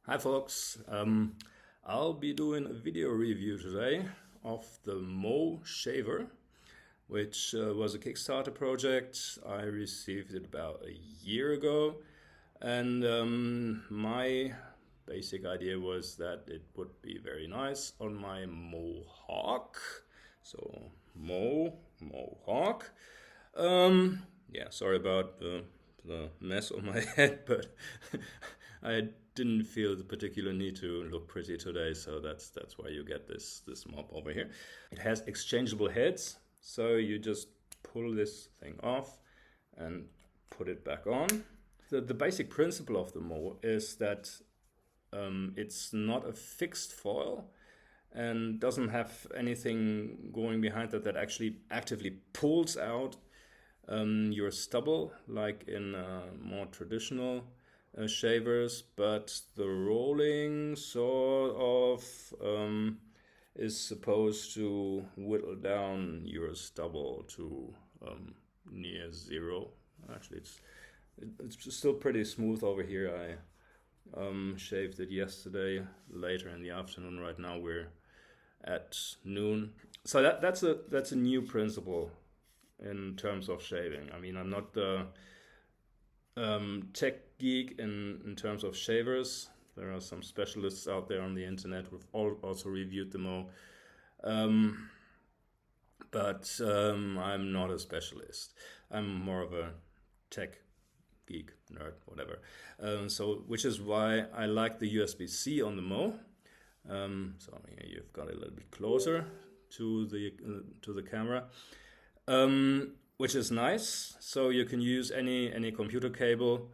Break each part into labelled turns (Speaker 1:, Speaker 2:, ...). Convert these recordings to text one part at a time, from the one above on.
Speaker 1: Hi folks, I'll be doing a video review today of the Mo shaver, which was a Kickstarter project. I received it about a year ago, and my basic idea was that it would be very nice on my Mohawk. So Mohawk. Yeah, sorry about the mess on my head, but I didn't feel the particular need to look pretty today, so that's why you get this mop over here. It has exchangeable heads, so you just pull this thing off and put it back on. The basic principle of the Mo is that it's not a fixed foil and doesn't have anything going behind that actually actively pulls out your stubble like in more traditional shavers, but the rolling sort of is supposed to whittle down your stubble to near zero. Actually, it's still pretty smooth over here. I shaved it yesterday later in the afternoon. Right now we're at noon. So that's a new principle in terms of shaving. I mean, I'm not the tech geek in terms of shavers. There are some specialists out there on the internet who've also reviewed the Mo. But I'm not a specialist. I'm more of a tech geek, nerd, whatever. Which is why I like the USB-C on the Mo. So here you've got a little bit closer to the camera. Which is nice. So you can use any computer cable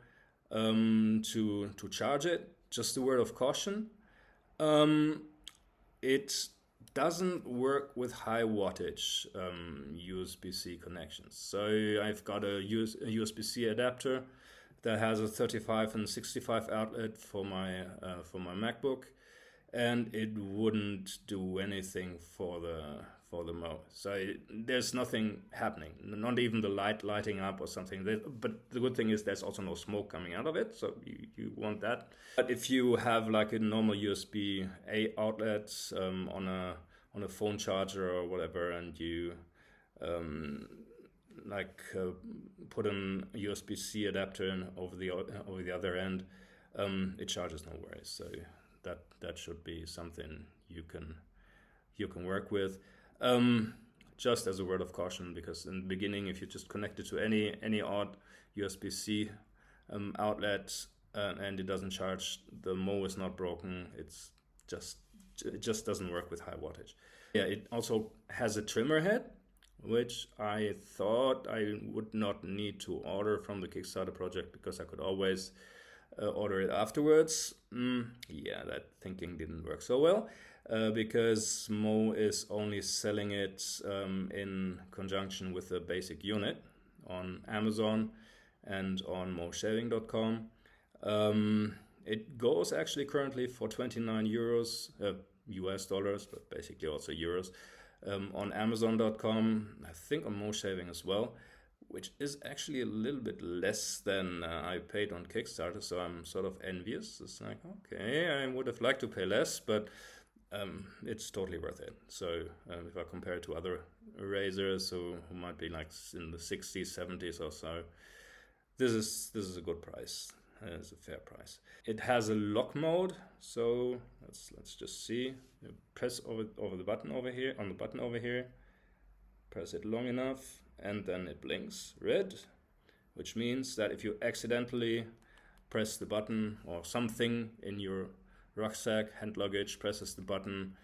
Speaker 1: to charge it. Just a word of caution. It doesn't work with high wattage USB-C connections. So I've got a USB-C adapter that has a 35 and 65 outlet for my MacBook, and it wouldn't do anything for the Mo. So there's nothing happening, not even the lighting up or something. But the good thing is there's also no smoke coming out of it, so you want that. But if you have like a normal USB-A outlet on a phone charger or whatever, and you put an USB-C adapter in over the other end, it charges no worries. So that should be something you can work with. Just as a word of caution, because in the beginning, if you just connect it to any odd USB-C outlet and it doesn't charge, the Mo is not broken. It just doesn't work with high wattage. Yeah, it also has a trimmer head, which I thought I would not need to order from the Kickstarter project because I could always order it afterwards. Yeah, that thinking didn't work so well. Because Mo is only selling it in conjunction with the basic unit on Amazon and on moshaving.com. It goes actually currently for 29 euros, US dollars, but basically also euros, on Amazon.com, I think on Moshaving as well, which is actually a little bit less than I paid on Kickstarter, so I'm sort of envious. It's like, okay, I would have liked to pay less, but it's totally worth it. So if I compare it to other razors who might be like in the 60s, 70s or so, this is a good price. It's a fair price. It has a lock mode, so let's just see. You press over the button over here, on the button over here, press it long enough, and then it blinks red, which means that if you accidentally press the button or something in your rucksack, hand luggage, presses the button,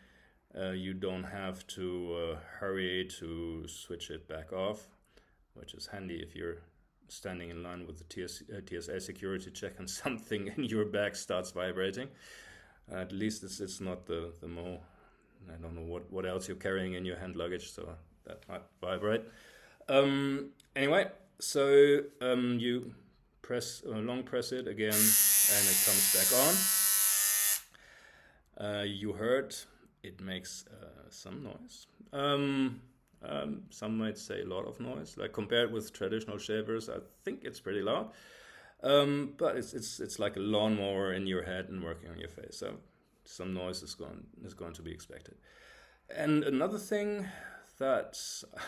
Speaker 1: you don't have to hurry to switch it back off, which is handy if you're standing in line with the TSA security check and something in your bag starts vibrating. At least it's not the Mo. I don't know what else you're carrying in your hand luggage, so that might vibrate. Anyway, so you long press it again and it comes back on. You heard it makes some noise. Some might say a lot of noise. Like compared with traditional shavers, I think it's pretty loud. But it's like a lawnmower in your head and working on your face. So some noise is going to be expected. And another thing that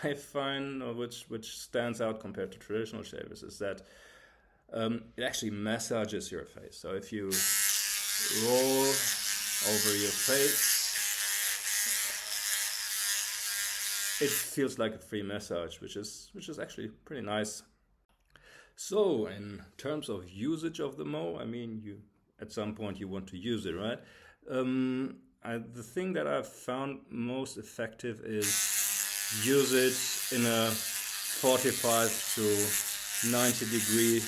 Speaker 1: I find, or which stands out compared to traditional shavers, is that it actually massages your face. So if you roll over your face, it feels like a free massage, which is actually pretty nice. So in terms of usage of the mow, I mean, you at some point you want to use it, right? The thing that I've found most effective is use it in a 45 to 90 degree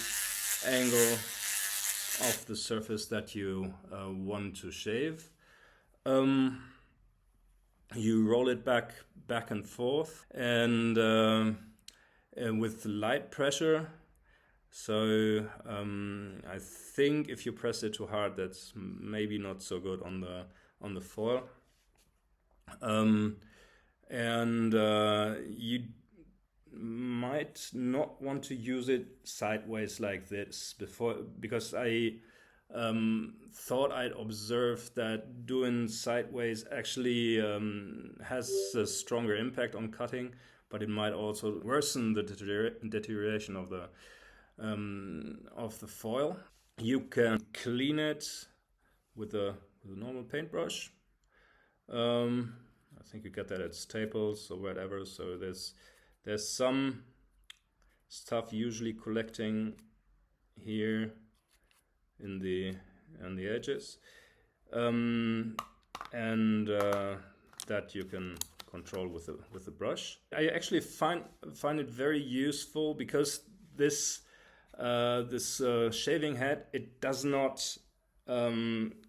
Speaker 1: angle of the surface that you want to shave. You roll it back and forth, and with light pressure. So I think if you press it too hard, that's maybe not so good on the foil. And you might not want to use it sideways like this before, because I thought I'd observed that doing sideways actually has a stronger impact on cutting, but it might also worsen the deterioration of the foil. You can clean it with a normal paintbrush. I think you get that at Staples or whatever. So there's some stuff usually collecting here on the edges, and that you can control with the brush. I actually find it very useful because this shaving head, it does not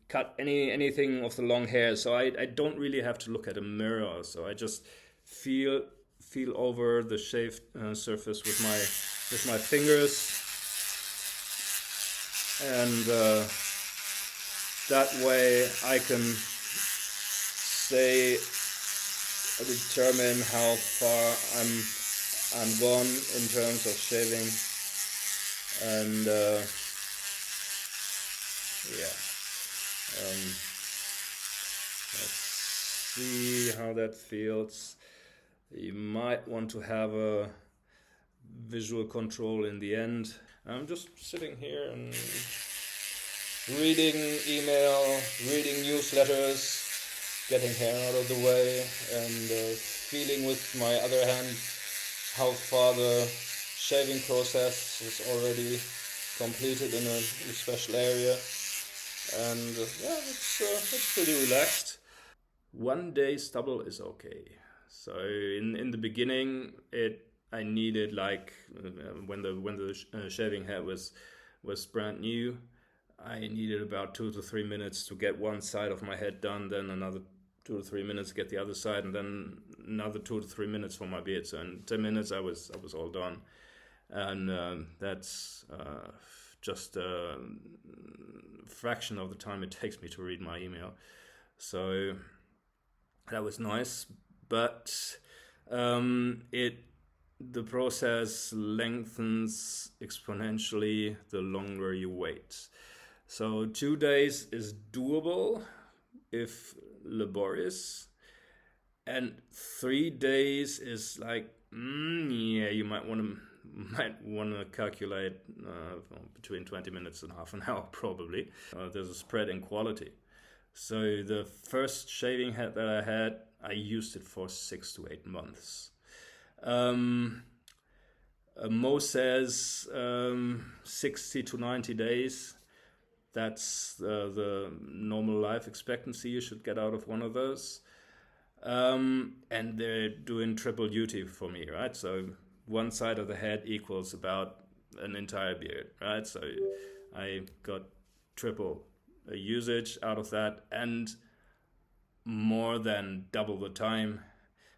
Speaker 1: cut anything of the long hair, so I don't really have to look at a mirror. So I just feel over the shaved surface with my fingers, and that way I can determine how far I'm gone in terms of shaving, and let's see how that feels. You might want to have a visual control in the end. I'm just sitting here and reading email, reading newsletters, getting hair out of the way, and feeling with my other hand how far the shaving process is already completed in a special area. And it's pretty relaxed. 1 day stubble is okay. So in the beginning, I needed, like when the shaving head was brand new, I needed about 2 to 3 minutes to get one side of my head done, then another 2 to 3 minutes to get the other side, and then another 2 to 3 minutes for my beard. So in 10 minutes I was all done, and that's just a fraction of the time it takes me to read my email. So that was nice, but the process lengthens exponentially the longer you wait. So 2 days is doable if laborious, and 3 days is like, you might want to calculate between 20 minutes and half an hour probably. There's a spread in quality. So the first shaving head that I had, I used it for 6 to 8 months. Mo says 60 to 90 days. That's the normal life expectancy you should get out of one of those. And they're doing triple duty for me, right? So one side of the head equals about an entire beard, right? So I got triple usage out of that, and more than double the time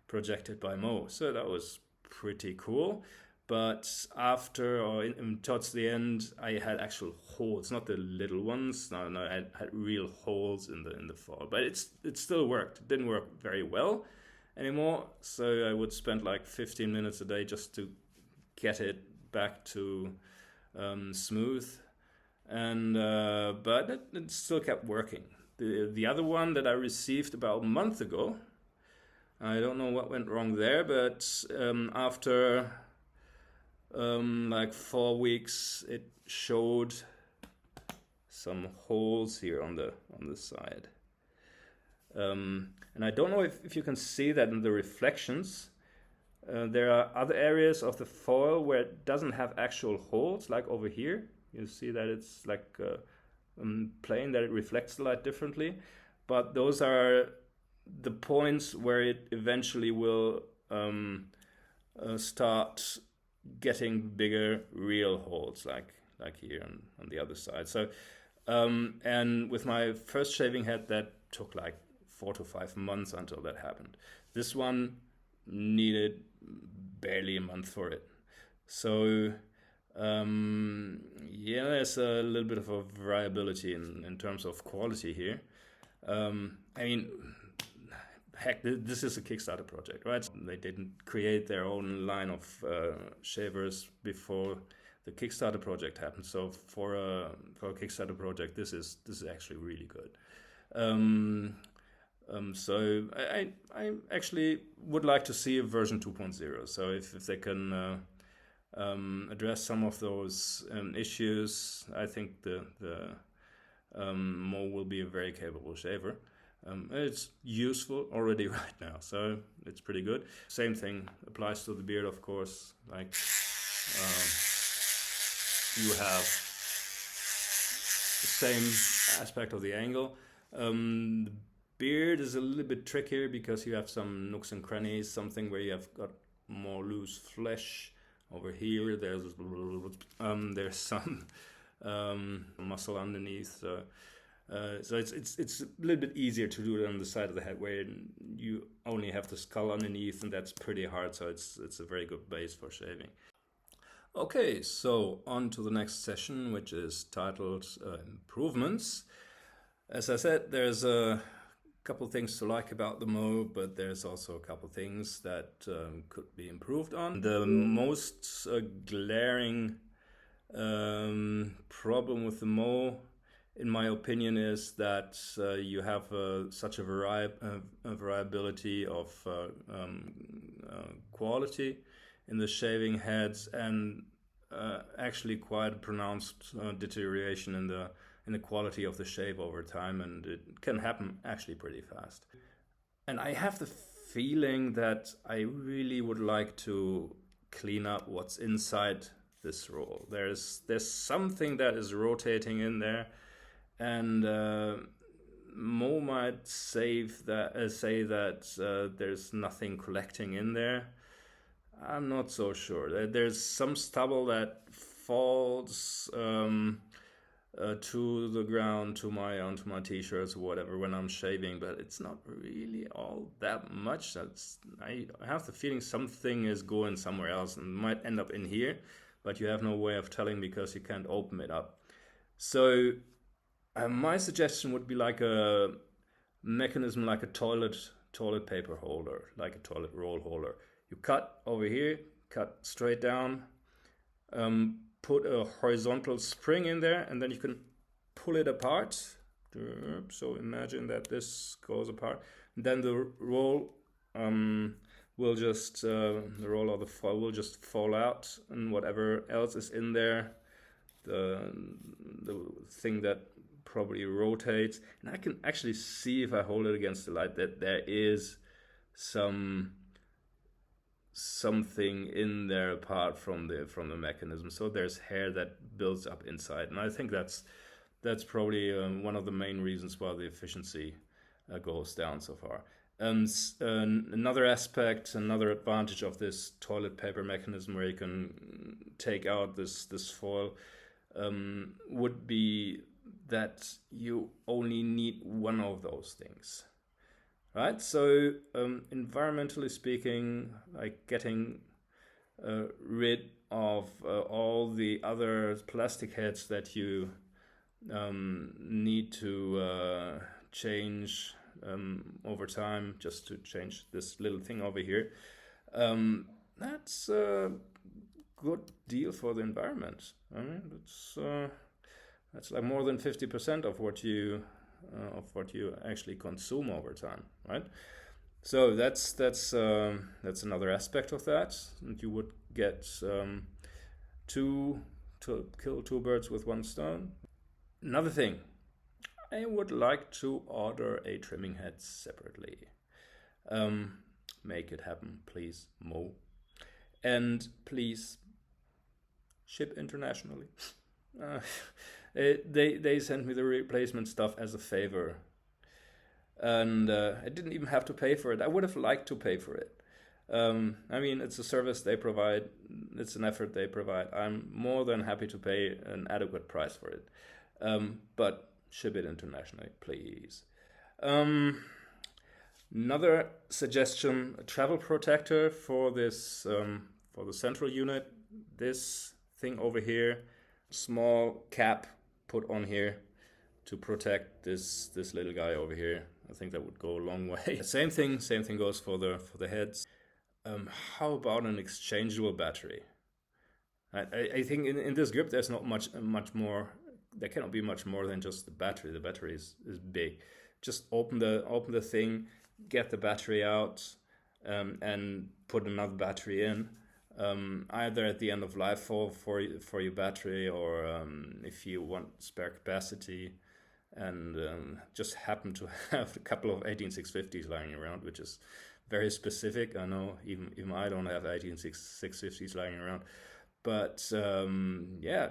Speaker 1: projected by Mo. So that was pretty cool. But after, or towards the end, I had actual holes, not the little ones. No, I had real holes in the fall. But it still worked. It didn't work very well anymore. So I would spend like 15 minutes a day just to get it back to smooth. and but it still kept working. The other one that I received about a month ago, I don't know what went wrong there, but after like 4 weeks, it showed some holes here on the side. And I don't know if you can see that in the reflections. There are other areas of the foil where it doesn't have actual holes, like over here. You see that it's like plain, that it reflects the light differently. But those are the points where it eventually will start getting bigger real holes, like here on the other side. So and with my first shaving head, that took like 4 to 5 months until that happened. This one needed barely a month for it. So yeah, there's a little bit of a variability in terms of quality here. I mean, heck, this is a Kickstarter project, right? They didn't create their own line of shavers before the Kickstarter project happened. So for a Kickstarter project, this is actually really good. So I actually would like to see a version 2.0. So if they can address some of those issues, I think the Mo will be a very capable shaver. It's useful already right now, so it's pretty good. Same thing applies to the beard, of course. Like you have the same aspect of the angle. The beard is a little bit trickier because you have some nooks and crannies, something where you have got more loose flesh. Over here, there's some muscle underneath. So it's a little bit easier to do it on the side of the head where you only have the skull underneath, and that's pretty hard. So it's a very good base for shaving. Okay, so on to the next session, which is titled Improvements. As I said, there's a couple things to like about the Mo, but there's also a couple things that could be improved on. The most glaring problem with the Mo, in my opinion, is that you have such a variability of quality in the shaving heads, and actually quite a pronounced deterioration in the quality of the shave over time, and it can happen actually pretty fast. And I have the feeling that I really would like to clean up what's inside this roll. There's something that is rotating in there, and Mo might say that there's nothing collecting in there. I'm not so sure. There's some stubble that falls to the ground, onto my t-shirts or whatever when I'm shaving, but it's not really all that much. I have the feeling something is going somewhere else and might end up in here, but you have no way of telling because you can't open it up. So my suggestion would be like a mechanism, like a toilet paper holder, like a toilet roll holder. You cut over here, cut straight down, put a horizontal spring in there, and then you can pull it apart. So imagine that this goes apart. Then the roll will just, the roll or the foil will just fall out, and whatever else is in there, the thing that probably rotates. And I can actually see, if I hold it against the light, that there is something in there apart from the mechanism. So there's hair that builds up inside, and I think that's probably one of the main reasons why the efficiency goes down so far. Another aspect, another advantage of this toilet paper mechanism, where you can take out this foil, would be that you only need one of those things. Right, so environmentally speaking, like getting rid of all the other plastic heads that you need to change over time, just to change this little thing over here, that's a good deal for the environment. I mean, it's That's like more than 50% of what you actually consume over time, right? So that's another aspect of that. And you would get two to kill two birds with one stone. Another thing, I would like to order a trimming head separately. Make it happen, please, Mo. And please ship internationally. They sent me the replacement stuff as a favor, and I didn't even have to pay for it. I would have liked to pay for it. I mean, it's a service they provide, it's an effort they provide. I'm more than happy to pay an adequate price for it. But ship it internationally, please. Another suggestion, a travel protector for this, for the central unit. This thing over here, small cap put on here to protect this little guy over here. I think that would go a long way. Same thing goes for the heads. How about an exchangeable battery? I think in this grip there's not much more. There cannot be much more than just the battery. The battery is big. Just open the thing, get the battery out, and put another battery in. Either at the end of life for your battery, or if you want spare capacity, and just happen to have a couple of 18650s lying around, which is very specific. I know even I don't have 18650s lying around, but yeah,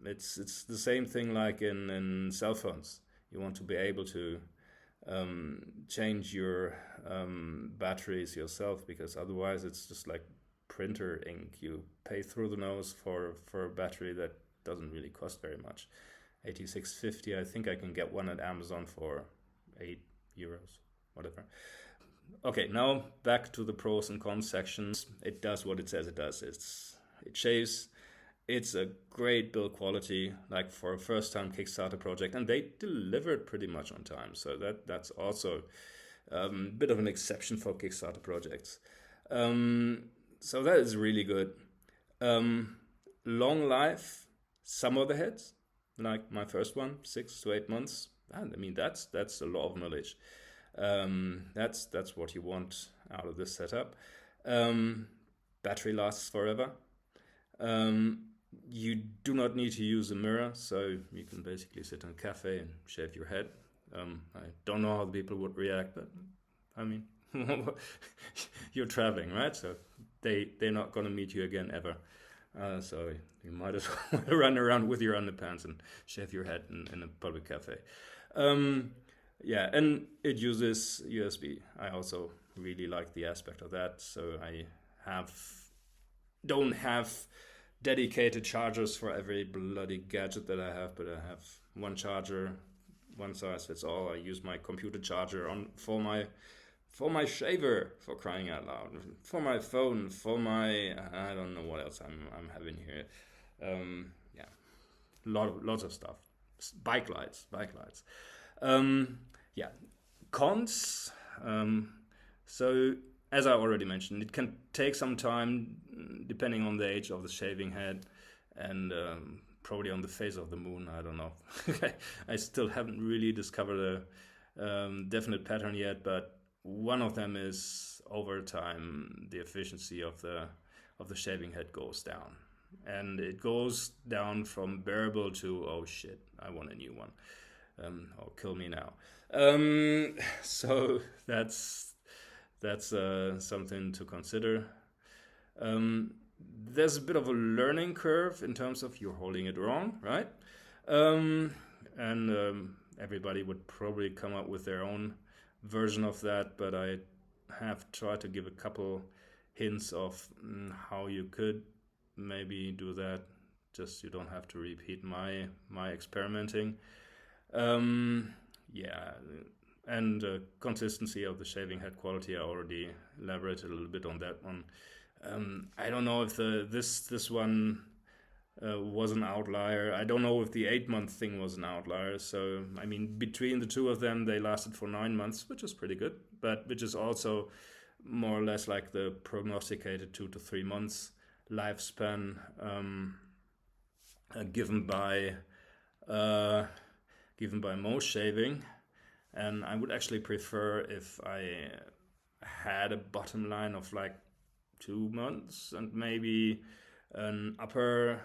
Speaker 1: it's the same thing like in cell phones. You want to be able to change your batteries yourself, because otherwise it's just like printer ink. You pay through the nose for a battery that doesn't really cost very much. 8650, I think I can get one at Amazon for €8, whatever. Okay, now back to the pros and cons sections. It does what it says it does. It shaves. It's a great build quality, like for a first-time Kickstarter project, and they delivered pretty much on time. So that's also a bit of an exception for Kickstarter projects. So that is really good. Long life. Some of the heads, like my first one, 6 to 8 months. I mean, that's a lot of knowledge. That's what you want out of this setup. Battery lasts forever. You do not need to use a mirror, so you can basically sit in a cafe and shave your head. I don't know how people would react, but I mean, you're traveling, right? So they're not going to meet you again ever. So you might as well run around with your underpants and shave your head in a public cafe. Yeah, and it uses USB. I also really like the aspect of that. So I don't have dedicated chargers for every bloody gadget that I have, but I have one charger, one size fits all. I use my computer charger for my shaver, for crying out loud, for my phone, for my I don't know what else I'm having here. Yeah, lots of stuff. Bike lights. Yeah, cons. So as I already mentioned, it can take some time, depending on the age of the shaving head, and probably on the phase of the moon. I don't know. I still haven't really discovered a definite pattern yet, but one of them is over time the efficiency of the shaving head goes down, and it goes down from bearable to, oh shit, I want a new one, or kill me now. So that's something to consider. There's a bit of a learning curve in terms of you're holding it wrong, right? And everybody would probably come up with their own version of that, but I have tried to give a couple hints of how you could maybe do that. Just you don't have to repeat my experimenting. Yeah, and consistency of the shaving head quality. I already elaborated a little bit on that one. I don't know if this one was an outlier. I don't know if the 8-month thing was an outlier. So I mean, between the two of them, they lasted for 9 months, which is pretty good, but which is also more or less like the prognosticated 2 to 3 months lifespan given by uh, given by most shaving. And I would actually prefer if I had a bottom line of like 2 months and maybe an upper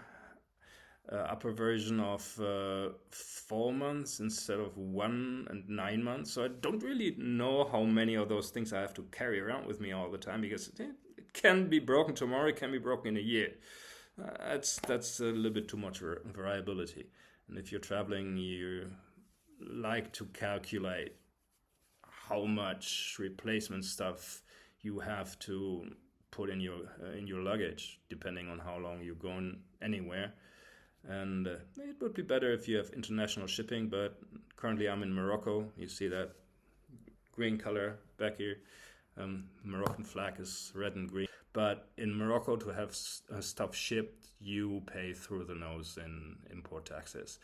Speaker 1: version of 4 months instead of 1 and 9 months. So I don't really know how many of those things I have to carry around with me all the time, because it can be broken tomorrow, it can be broken in a year. That's a little bit too much variability. And if you're traveling, you like to calculate how much replacement stuff you have to put in your luggage, depending on how long you're going anywhere. And it would be better if you have international shipping, but currently I'm in Morocco. You see that green color back here. Moroccan flag is red and green. But in Morocco, to have stuff shipped, you pay through the nose in import taxes.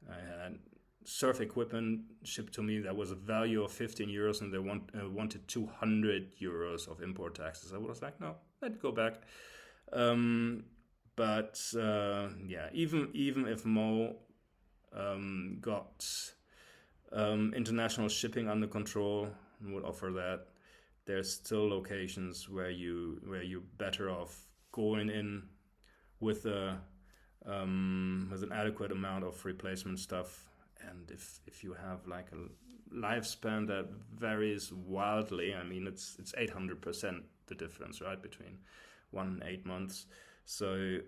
Speaker 1: I had surf equipment shipped to me that was a value of 15 euros, and they wanted 200 euros of import taxes. I was like, no, let's go back. But yeah, even if Mo got international shipping under control and would offer that, there's still locations where you're better off going in with with an adequate amount of replacement stuff. And if you have like a lifespan that varies wildly, I mean it's 800% the difference, right, between 1 and 8 months. So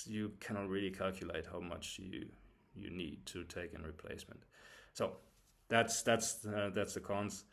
Speaker 1: you cannot really calculate how much you need to take in replacement. So that's the cons.